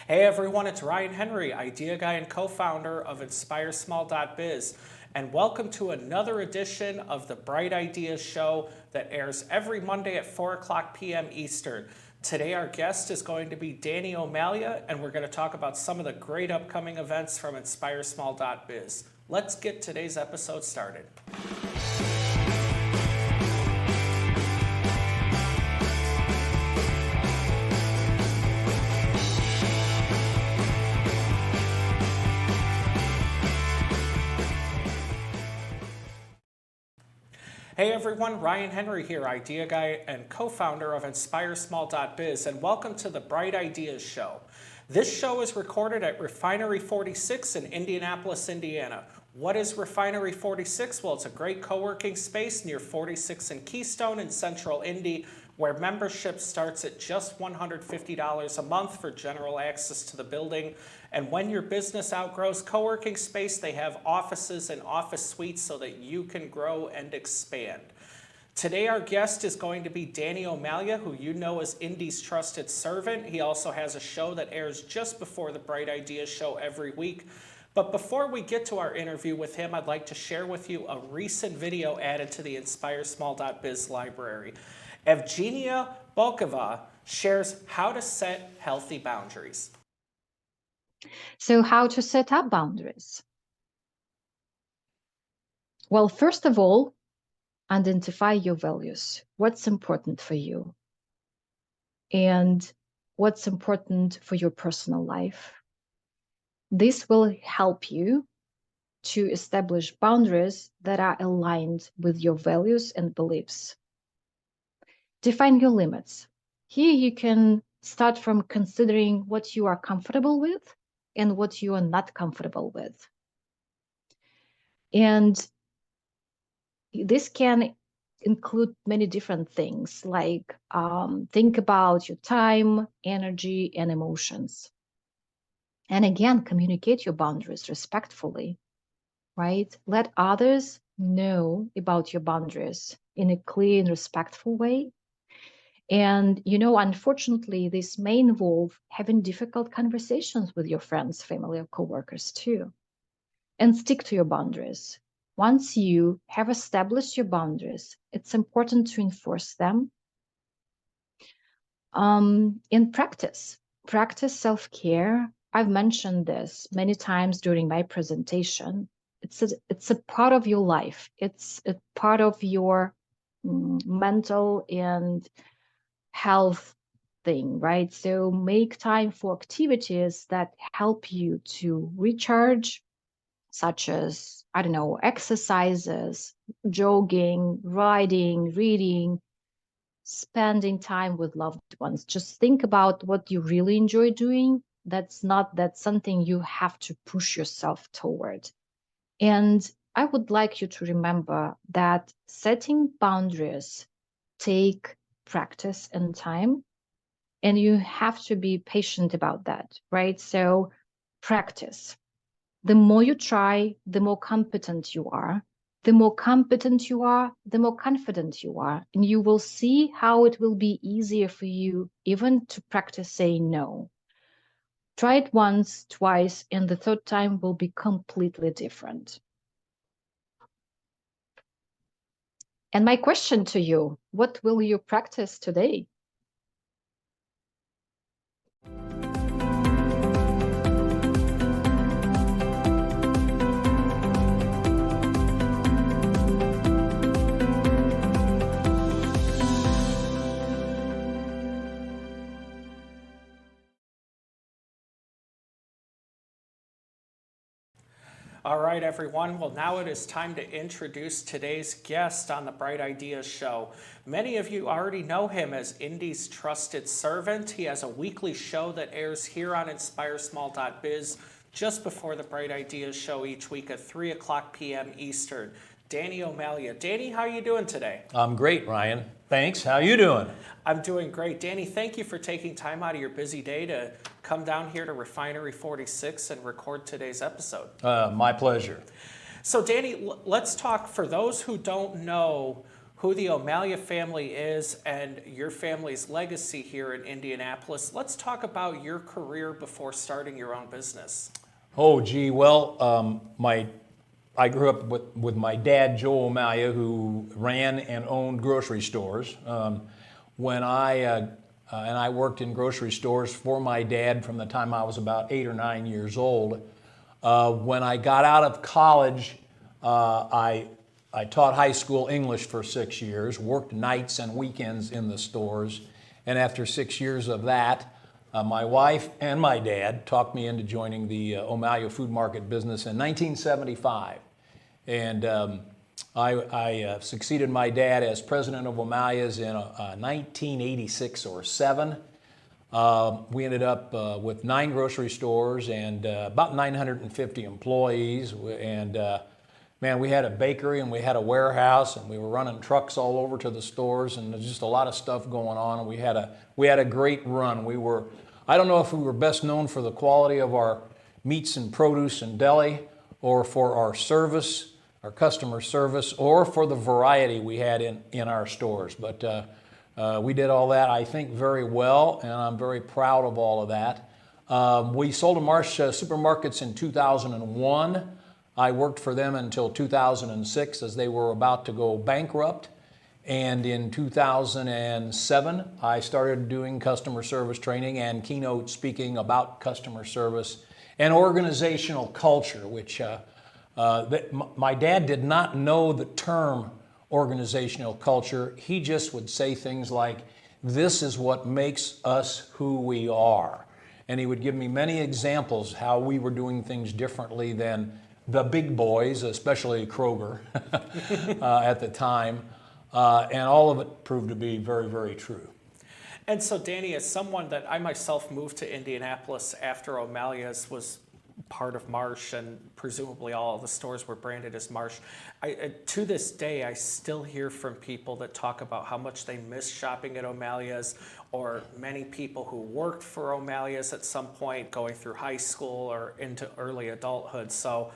Hey everyone, it's Ryan Henry, idea guy and co-founder of INSPIREsmall.biz, and welcome to another edition of the Bright Ideas Show that airs every Monday at 4 o'clock p.m. Eastern. Today our guest is going to be Danny O'Malia, and we're going to talk about some of the great upcoming events from INSPIREsmall.biz. Let's get today's episode started. Hey everyone, Ryan Henry here, idea guy and co-founder of INSPIREsmall.biz, and welcome to the Bright Ideas Show. This show is recorded at Refinery 46 in Indianapolis, Indiana. What is Refinery 46? Well, it's a great co-working space near 46 and Keystone in central Indy, where membership starts at just $150 a month for general access to the building. And when your business outgrows co-working space, they have offices and office suites so that you can grow and expand. Today our guest is going to be Danny O'Malia, who you know as Indy's trusted servant. He also has a show that airs just before the Bright Ideas Show every week. But before we get to our interview with him, I'd like to share with you a recent video added to the INSPIREsmall.biz library. Evgenia Bolkova shares how to set healthy boundaries. So how to set up boundaries? Well, first of all, identify your values. What's important for you? And what's important for your personal life? This will help you to establish boundaries that are aligned with your values and beliefs. Define your limits. Here you can start from considering what you are comfortable with and what you are not comfortable with. And this can include many different things, like think about your time, energy, and emotions. And again, communicate your boundaries respectfully, right? Let others know about your boundaries in a clear and respectful way. And, unfortunately, this may involve having difficult conversations with your friends, family, or coworkers too. And stick to your boundaries. Once you have established your boundaries, it's important to enforce them. In practice self-care. I've mentioned this many times during my presentation. It's a part of your life. It's a part of your mental and health thing, right? So make time for activities that help you to recharge, such as, exercises, jogging, riding, reading, spending time with loved ones. Just think about what you really enjoy doing. That's something you have to push yourself toward. And I would like you to remember that setting boundaries take practice and time, and you have to be patient about that, right? So practice. The more you try, the more competent you are. The more competent you are, the more confident you are. And you will see how it will be easier for you even to practice saying no. Try it once, twice, and the third time will be completely different. And my question to you, what will you practice today? All right, everyone. Well, now it is time to introduce today's guest on the Bright Ideas Show. Many of you already know him as Indy's trusted servant. He has a weekly show that airs here on INSPIREsmall.biz just before the Bright Ideas Show each week at 3 o'clock p.m. Eastern. Danny O'Malia. Danny, how are you doing today? I'm great, Ryan. Thanks. How you doing? I'm doing great. Danny, thank you for taking time out of your busy day to come down here to Refinery 46 and record today's episode. My pleasure. So Danny, let's talk, for those who don't know who the O'Malia family is and your family's legacy here in Indianapolis. Let's talk about your career before starting your own business. Oh, gee, well, I grew up with my dad, Joe O'Malia, who ran and owned grocery stores. When I worked in grocery stores for my dad from the time I was about 8 or 9 years old. When I got out of college, I taught high school English for 6 years, worked nights and weekends in the stores, and after 6 years of that, my wife and my dad talked me into joining the O'Malia food market business in 1975. And I succeeded my dad as president of O'Malia's in 1986 or 7. We ended up with 9 grocery stores and about 950 employees. And man, we had a bakery and we had a warehouse and we were running trucks all over to the stores, and there's just a lot of stuff going on. And we had a great run. I don't know if we were best known for the quality of our meats and produce and deli, or for our service, our customer service, or for the variety we had in our stores. But we did all that, I think, very well, and I'm very proud of all of that. We sold to Marsh supermarkets in 2001. I worked for them until 2006 as they were about to go bankrupt. And in 2007, I started doing customer service training and keynote speaking about customer service and organizational culture, which my dad did not know the term organizational culture. He just would say things like, "This is what makes us who we are." And he would give me many examples how we were doing things differently than the big boys, especially Kroger at the time. And all of it proved to be very, very true. And so, Danny, as someone that I myself moved to Indianapolis after O'Malia's was part of Marsh, and presumably all of the stores were branded as Marsh, to this day, I still hear from people that talk about how much they miss shopping at O'Malia's, or many people who worked for O'Malia's at some point going through high school or into early adulthood. So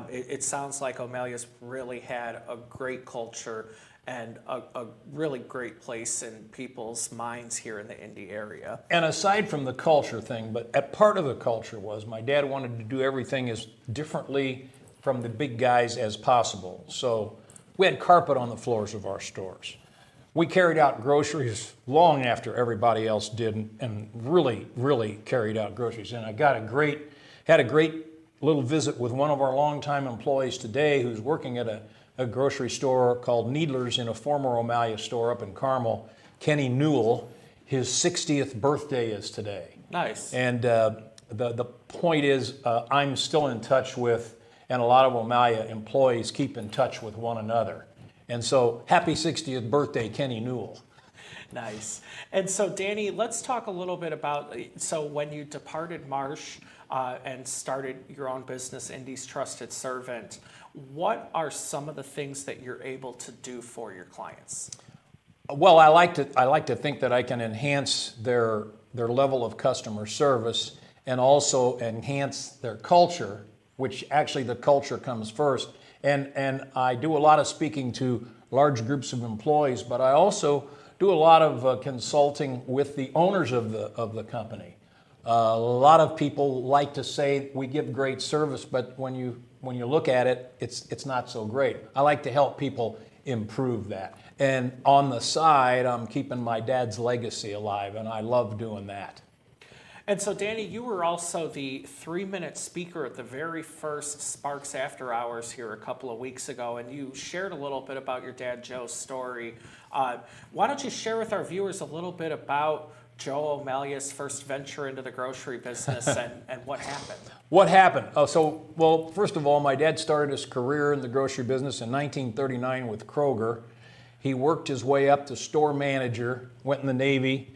it sounds like O'Malia's really had a great culture and a really great place in people's minds here in the Indy area. And aside from the culture thing, but at part of the culture was my dad wanted to do everything as differently from the big guys as possible. So we had carpet on the floors of our stores. We carried out groceries long after everybody else did, and really, really carried out groceries. And I had a great little visit with one of our longtime employees today who's working at a grocery store called Needler's in a former O'Malia store up in Carmel, Kenny Newell. His 60th birthday is today. Nice. And the point is, I'm still in touch with, and a lot of O'Malia employees keep in touch with one another. And so, happy 60th birthday, Kenny Newell. Nice. And so, Danny, let's talk a little bit about, so when you departed Marsh and started your own business, Indy's Trusted Servant, what are some of the things that you're able to do for your clients? Well, I like to think that I can enhance their level of customer service and also enhance their culture, which actually the culture comes first. And I do a lot of speaking to large groups of employees, but I also do a lot of consulting with the owners of the company. A lot of people like to say we give great service, but when you look at it, it's not so great. I like to help people improve that. And on the side, I'm keeping my dad's legacy alive, and I love doing that. And so, Danny, you were also the 3-minute speaker at the very first Sparks After Hours here a couple of weeks ago, and you shared a little bit about your dad Joe's story. Why don't you share with our viewers a little bit about Joe O'Malia's first venture into the grocery business and what happened? What happened? Well, first of all, my dad started his career in the grocery business in 1939 with Kroger. He worked his way up to store manager, went in the Navy,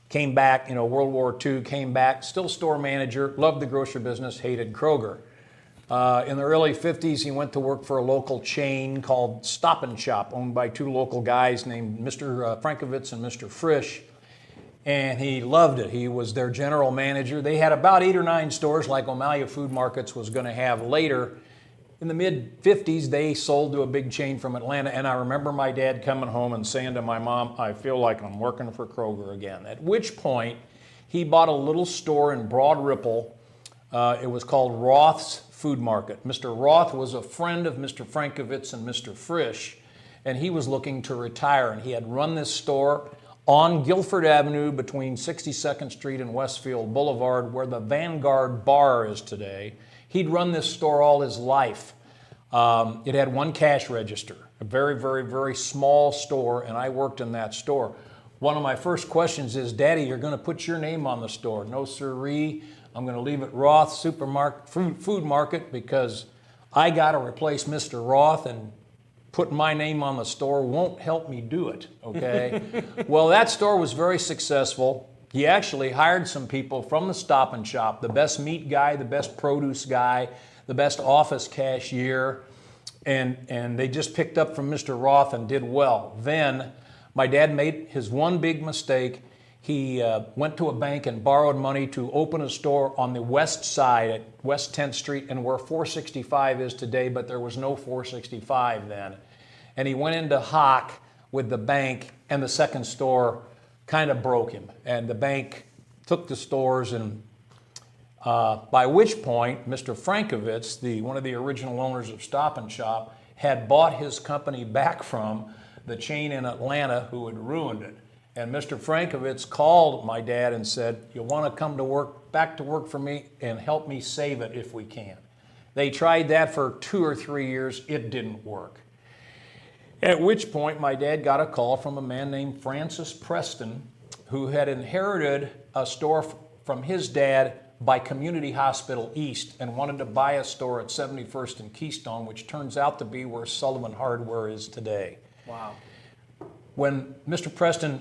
came back, World War II, came back, still store manager, loved the grocery business, hated Kroger. In the early 50s, he went to work for a local chain called Stop and Shop, owned by 2 local guys named Mr. Frankovitz and Mr. Frisch. And he loved it. He was their general manager. They had about 8 or 9 stores like O'Malia Food Markets was going to have later in the mid-50s, they sold to a big chain from Atlanta, and I remember my dad coming home and saying to my mom, I feel like I'm working for Kroger again. At which point, he bought a little store in Broad Ripple. It was called Roth's Food Market. Mr. Roth was a friend of Mr. Frankovitz and Mr. Frisch, and he was looking to retire, and he had run this store on Guilford Avenue between 62nd Street and Westfield Boulevard, where the Vanguard Bar is today. He'd run this store all his life. It had one cash register, a very, very, very small store, and I worked in that store. One of my first questions is, Daddy, you're going to put your name on the store? No, sirree. I'm going to leave it Roth Supermarket, Food Market, because I got to replace Mr. Roth, and putting my name on the store won't help me do it, okay? Well, that store was very successful. He actually hired some people from the Stop and Shop, the best meat guy, the best produce guy, the best office cashier, and they just picked up from Mr. Roth and did well. Then my dad made his one big mistake. He went to a bank and borrowed money to open a store on the west side at West 10th Street, and where 465 is today, but there was no 465 then. And he went into hock with the bank, and the second store kind of broke him. And the bank took the stores, and by which point, Mr. Frankovitz, one of the original owners of Stop and Shop, had bought his company back from the chain in Atlanta who had ruined it. And Mr. Frankovitz called my dad and said, you want to come to work, back to work for me and help me save it if we can. They tried that for 2 or 3 years. It didn't work. At which point my dad got a call from a man named Francis Preston, who had inherited a store from his dad by Community Hospital East and wanted to buy a store at 71st and Keystone, which turns out to be where Sullivan Hardware is today. Wow. When Mr. Preston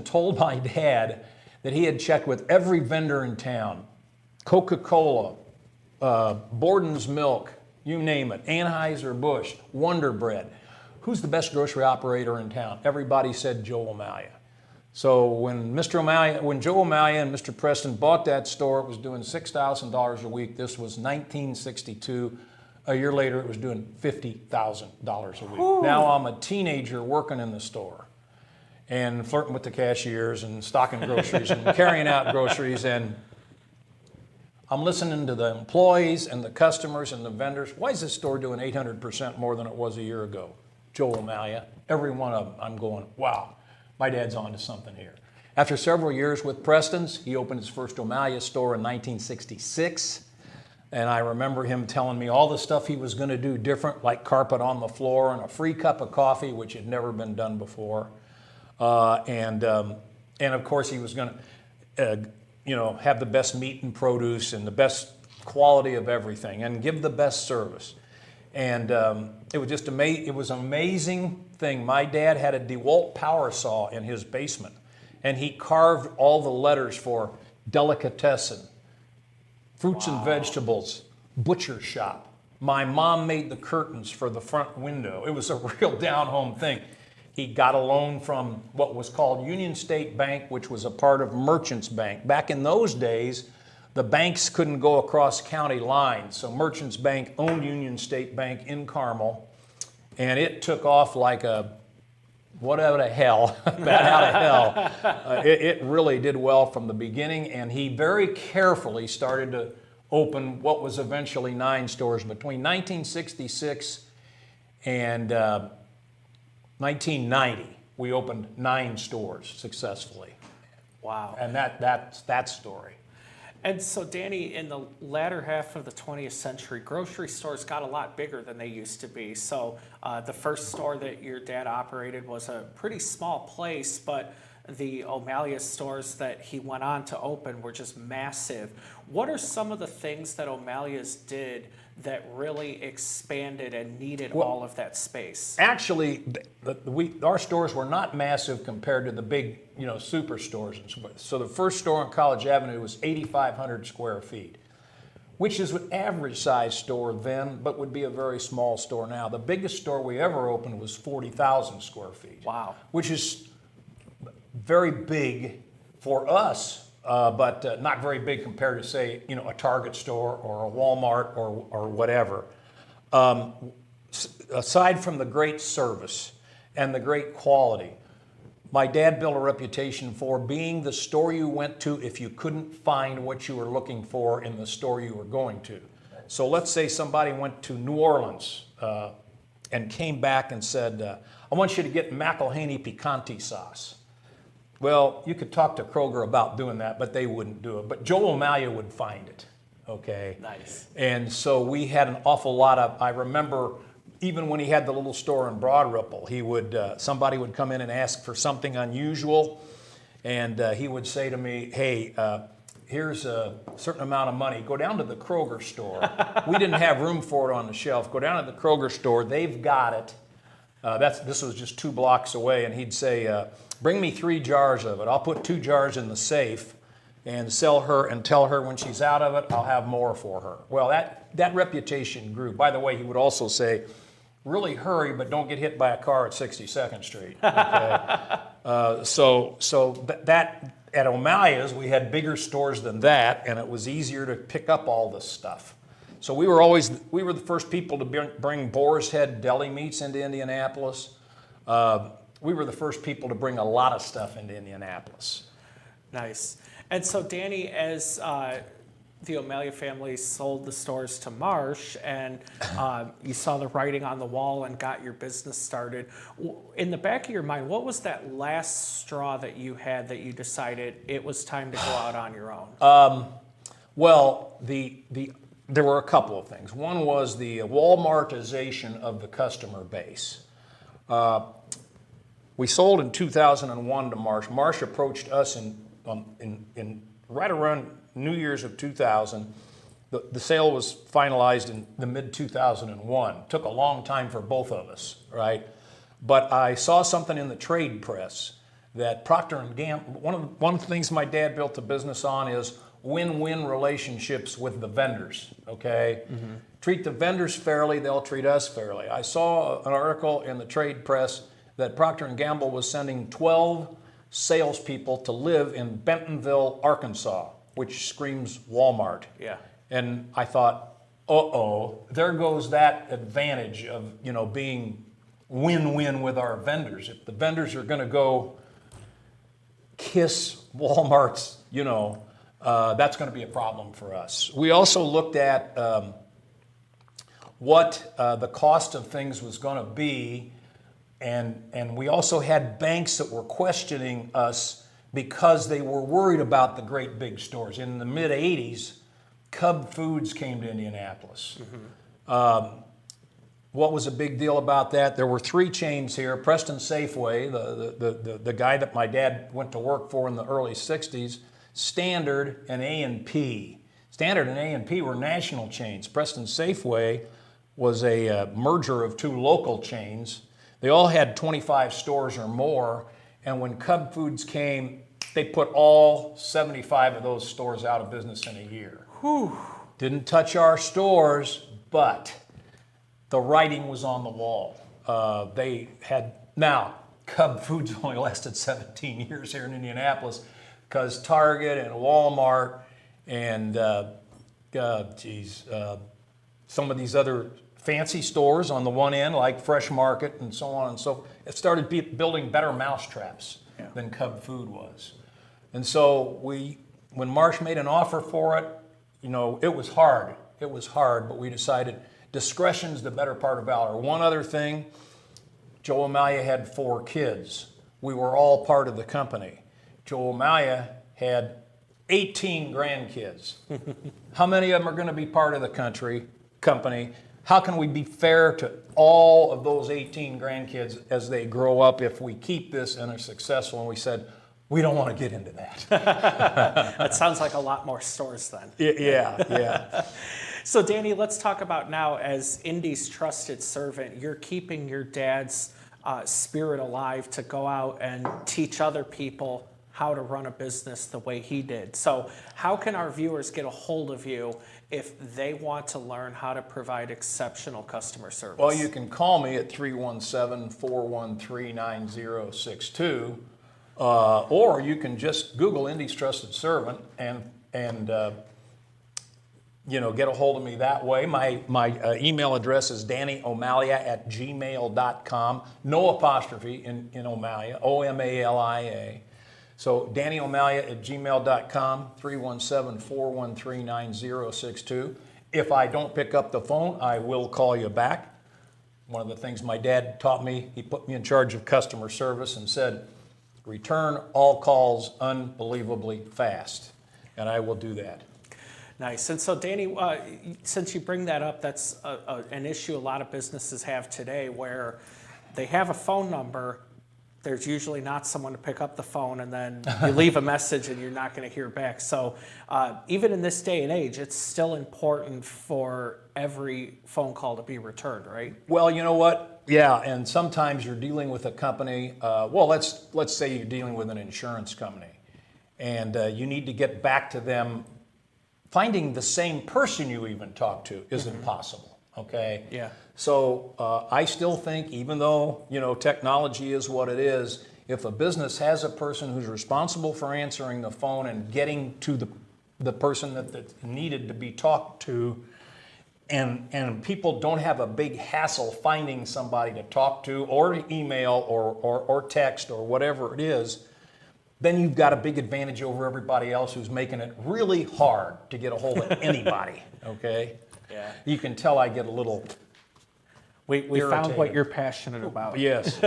told my dad that he had checked with every vendor in town, Coca-Cola, Borden's Milk, you name it, Anheuser-Busch, Wonder Bread. Who's the best grocery operator in town? Everybody said Joe O'Malia. So when Joe O'Malia and Mr. Preston bought that store, it was doing $6,000 a week. This was 1962. A year later, it was doing $50,000 a week. Ooh. Now I'm a teenager working in the store and flirting with the cashiers and stocking groceries and carrying out groceries, and I'm listening to the employees and the customers and the vendors. Why is this store doing 800% more than it was a year ago? Joe O'Malia. Every one of them, I'm going, wow, my dad's onto something here. After several years with Preston's, he opened his first O'Malia store in 1966. And I remember him telling me all the stuff he was going to do different, like carpet on the floor and a free cup of coffee, which had never been done before. And of course, he was going to, have the best meat and produce and the best quality of everything and give the best service. And it was just amazing. It was an amazing thing. My dad had a DeWalt power saw in his basement, and he carved all the letters for delicatessen, fruits and vegetables, butcher shop. My mom made the curtains for the front window. It was a real down-home thing. He got a loan from what was called Union State Bank, which was a part of Merchants Bank. Back in those days, the banks couldn't go across county lines, so Merchants Bank owned Union State Bank in Carmel, and it took off like a whatever the hell, bat out of hell. It really did well from the beginning, and he very carefully started to open what was eventually 9 stores. Between 1966 and 1990, we opened 9 stores successfully. Wow. And that's that story. And so, Danny, in the latter half of the 20th century, grocery stores got a lot bigger than they used to be. So the first store that your dad operated was a pretty small place, but the O'Malia stores that he went on to open were just massive. What are some of the things that O'Malia's did that really expanded and needed all of that space? Actually, our stores were not massive compared to the big, superstores. So the first store on College Avenue was 8,500 square feet, which is an average size store then, but would be a very small store now. The biggest store we ever opened was 40,000 square feet. Wow. Which is very big for us but not very big compared to, say, a Target store or a Walmart or whatever. Aside from the great service and the great quality, my dad built a reputation for being the store you went to if you couldn't find what you were looking for in the store you were going to. So let's say somebody went to New Orleans and came back and said, I want you to get McElhaney picante sauce. Well, you could talk to Kroger about doing that, but they wouldn't do it. But Joe O'Malley would find it, okay? Nice. And so we had an awful lot of, I remember even when he had the little store in Broad Ripple, he would, somebody would come in and ask for something unusual, and he would say to me, hey, here's a certain amount of money. Go down to the Kroger store. We didn't have room for it on the shelf. Go down to the Kroger store. They've got it. This was just 2 blocks away, and he'd say, bring me 3 jars of it. I'll put 2 jars in the safe and sell her and tell her when she's out of it, I'll have more for her. Well, that reputation grew. By the way, he would also say, really hurry, but don't get hit by a car at 62nd Street. Okay? So that at O'Malley's, we had bigger stores than that, and it was easier to pick up all this stuff. So we were the first people to bring Boar's Head deli meats into Indianapolis. We were the first people to bring a lot of stuff into Indianapolis. Nice. And so, Danny, as the O'Malley family sold the stores to Marsh, and you saw the writing on the wall and got your business started, in the back of your mind, what was that last straw that you had that you decided it was time to go out on your own? Well, there were a couple of things. One was the Walmartization of the customer base. We sold in 2001 to Marsh. Marsh approached us in right around New Year's of 2000. The sale was finalized in the mid-2001. Took a long time for both of us, right? But I saw something in the trade press that Procter & Gamble, one of the things my dad built a business on is win-win relationships with the vendors, okay? Mm-hmm. Treat the vendors fairly, they'll treat us fairly. I saw an article in the trade press that Procter & Gamble was sending 12 salespeople to live in Bentonville, Arkansas, which screams Walmart. Yeah. And I thought, there goes that advantage of, being win-win with our vendors. If the vendors are going to go kiss Walmart's, that's going to be a problem for us. We also looked at what the cost of things was going to be, and we also had banks that were questioning us because they were worried about the great big stores. In the mid-'80s, Cub Foods came to Indianapolis. Mm-hmm. What was a big deal about that? There were 3 chains here. Preston Safeway, the guy that my dad went to work for in the early 60s, Standard, and A&P. Standard and A&P were national chains. Preston Safeway was a merger of 2 local chains. They all had 25 stores or more, and when Cub Foods came, they put all 75 of those stores out of business in a year. Whew. Didn't touch our stores, but the writing was on the wall. Now, Cub Foods only lasted 17 years here in Indianapolis because Target and Walmart and, some of these other fancy stores on the one end, like Fresh Market and so on and so forth, it started building better mousetraps than Cub Food was. And so when Marsh made an offer for it, it was hard. It was hard, but we decided discretion's the better part of valor. One other thing, Joe O'Malley had 4 kids. We were all part of the company. Joe O'Malley had 18 grandkids. How many of them are going to be part of the company? How can we be fair to all of those 18 grandkids as they grow up if we keep this and are successful? And we said, we don't want to get into that. That sounds like a lot more stores then. Yeah. So Danny, let's talk about now, as Indy's trusted servant, you're keeping your dad's spirit alive to go out and teach other people how to run a business the way he did. So how can our viewers get a hold of you if they want to learn how to provide exceptional customer service? Well, you can call me at 317-413-9062, Or you can just Google Indy's Trusted Servant and get a hold of me that way. My email address is DannyOmalia@gmail.com. No apostrophe in Omalia, Omalia. So DannyOmalia@gmail.com, 317-413-9062. If I don't pick up the phone, I will call you back. One of the things my dad taught me, he put me in charge of customer service and said, return all calls unbelievably fast. And I will do that. Nice. And so, Danny, since you bring that up, that's an issue a lot of businesses have today where they have a phone number. There's usually not someone to pick up the phone, and then you leave a message and you're not going to hear back. So even in this day and age, it's still important for every phone call to be returned, right? Well, you know what? Yeah, and sometimes you're dealing with a company. Let's say you're dealing with an insurance company, and you need to get back to them. Finding the same person you even talk to is impossible. Okay. Yeah. So I still think, even though technology is what it is, if a business has a person who's responsible for answering the phone and getting to the person that needed to be talked to, and people don't have a big hassle finding somebody to talk to, or email, or text, or whatever it is, then you've got a big advantage over everybody else who's making it really hard to get a hold of anybody. Okay. Yeah. You can tell I get a little. We found what you're passionate about. Yes.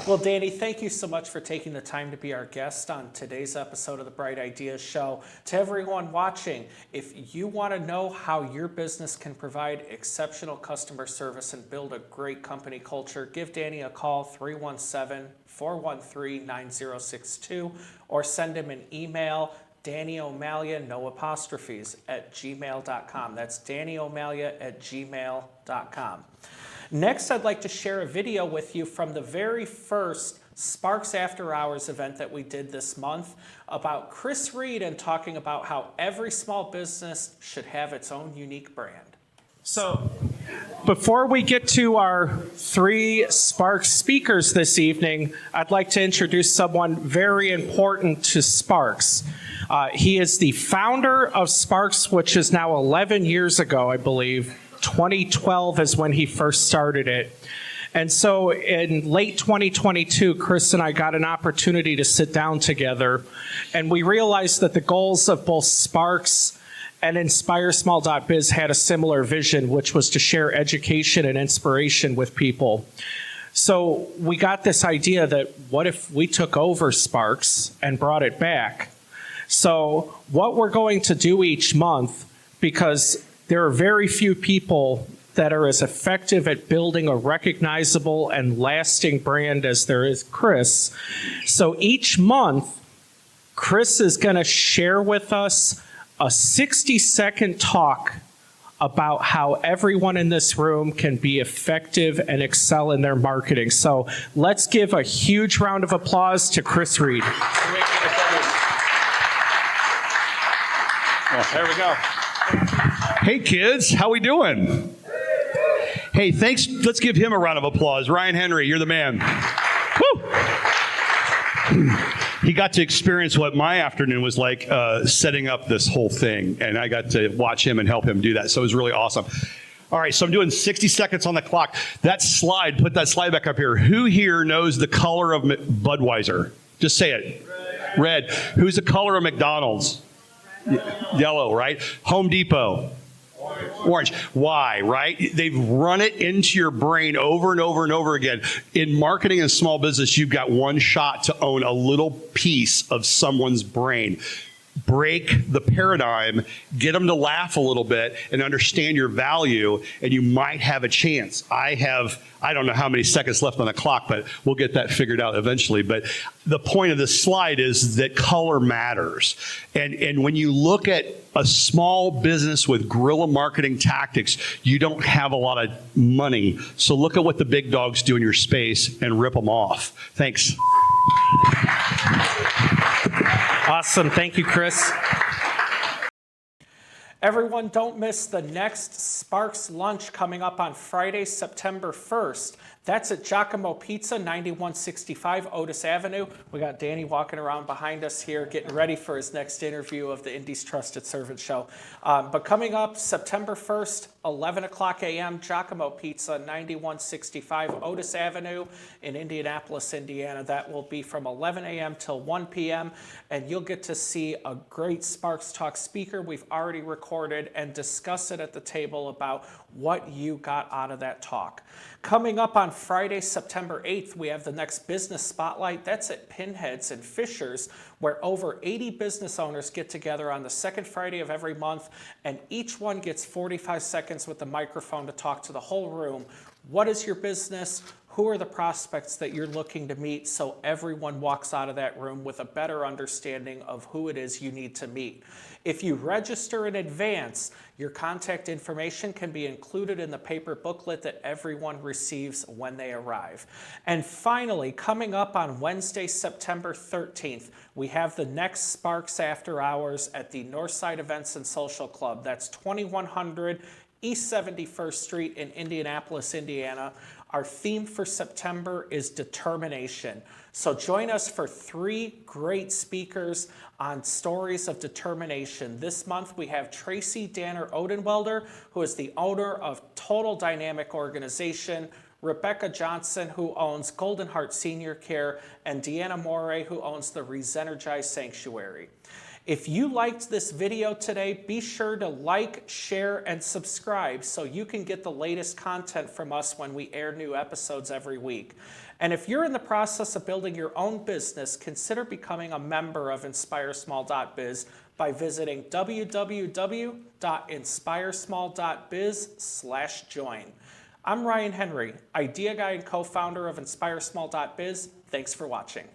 Well, Danny, thank you so much for taking the time to be our guest on today's episode of the Bright Ideas Show. To everyone watching, if you want to know how your business can provide exceptional customer service and build a great company culture, give Danny a call, 317-413-9062, or send him an email, Danny O'Malia, no apostrophes, @gmail.com. That's Danny O'Malia @gmail.com. Next, I'd like to share a video with you from the very first Sparks After Hours event that we did this month about Chris Reed and talking about how every small business should have its own unique brand. So, before we get to our 3 Sparks speakers this evening, I'd like to introduce someone very important to Sparks. He is the founder of Sparks, which is now 11 years ago, I believe. 2012 is when he first started it. And so in late 2022, Chris and I got an opportunity to sit down together, and we realized that the goals of both Sparks and INSPIREsmall.biz had a similar vision, which was to share education and inspiration with people. So we got this idea that what if we took over Sparks and brought it back? So what we're going to do each month, because there are very few people that are as effective at building a recognizable and lasting brand as there is Chris. So each month, Chris is going to share with us a 60-second talk about how everyone in this room can be effective and excel in their marketing. So let's give a huge round of applause to Chris Reed. There we go. Hey kids, how we doing? Hey, thanks. Let's give him a round of applause. Ryan Henry, you're the man. Woo! He got to experience what my afternoon was like setting up this whole thing, and I got to watch him and help him do that. So it was really awesome. All right, so I'm doing 60 seconds on the clock. That slide, put that slide back up here. Who here knows the color of Budweiser? Just say it. Red. Who's the color of McDonald's? Yellow, right? Home Depot. Orange. Why, right? They've run it into your brain over and over and over again. In marketing and small business, you've got one shot to own a little piece of someone's brain. Break the paradigm, get them to laugh a little bit and understand your value, and you might have a chance. I don't know how many seconds left on the clock, but we'll get that figured out eventually. But the point of this slide is that color matters. And when you look at a small business with guerrilla marketing tactics, you don't have a lot of money. So look at what the big dogs do in your space and rip them off. Thanks. Awesome. Thank you, Chris. Everyone, don't miss the next Sparks lunch coming up on Friday, September 1st. That's at Giacomo Pizza, 9165 Otis Avenue. We got Danny walking around behind us here, getting ready for his next interview of the Indy's Trusted Servant Show. But coming up September 1st, 11 o'clock a.m., Giacomo Pizza, 9165 Otis Avenue in Indianapolis, Indiana. That will be from 11 a.m. till 1 p.m. And you'll get to see a great Sparks Talk speaker we've already recorded and discuss it at the table about what you got out of that talk. Coming up on Friday, September 8th, we have the next business spotlight. That's at Pinheads and Fishers, where over 80 business owners get together on the second Friday of every month, and each one gets 45 seconds with the microphone to talk to the whole room. What is your business? Who are the prospects that you're looking to meet, so everyone walks out of that room with a better understanding of who it is you need to meet? If you register in advance, your contact information can be included in the paper booklet that everyone receives when they arrive. And finally, coming up on Wednesday, September 13th, we have the next Sparks After Hours at the Northside Events and Social Club. That's 2100 East 71st Street in Indianapolis, Indiana. Our theme for September is determination. So join us for 3 great speakers on stories of determination. This month we have Tracy Danner Odenwelder, who is the owner of Total Dynamic Organization, Rebecca Johnson, who owns Golden Heart Senior Care, and Deanna Morey, who owns the Resenergize Sanctuary. If you liked this video today, be sure to like, share, and subscribe so you can get the latest content from us when we air new episodes every week. And if you're in the process of building your own business, consider becoming a member of INSPIREsmall.biz by visiting www.INSPIREsmall.biz/join. I'm Ryan Henry, idea guy and co-founder of INSPIREsmall.biz. Thanks for watching.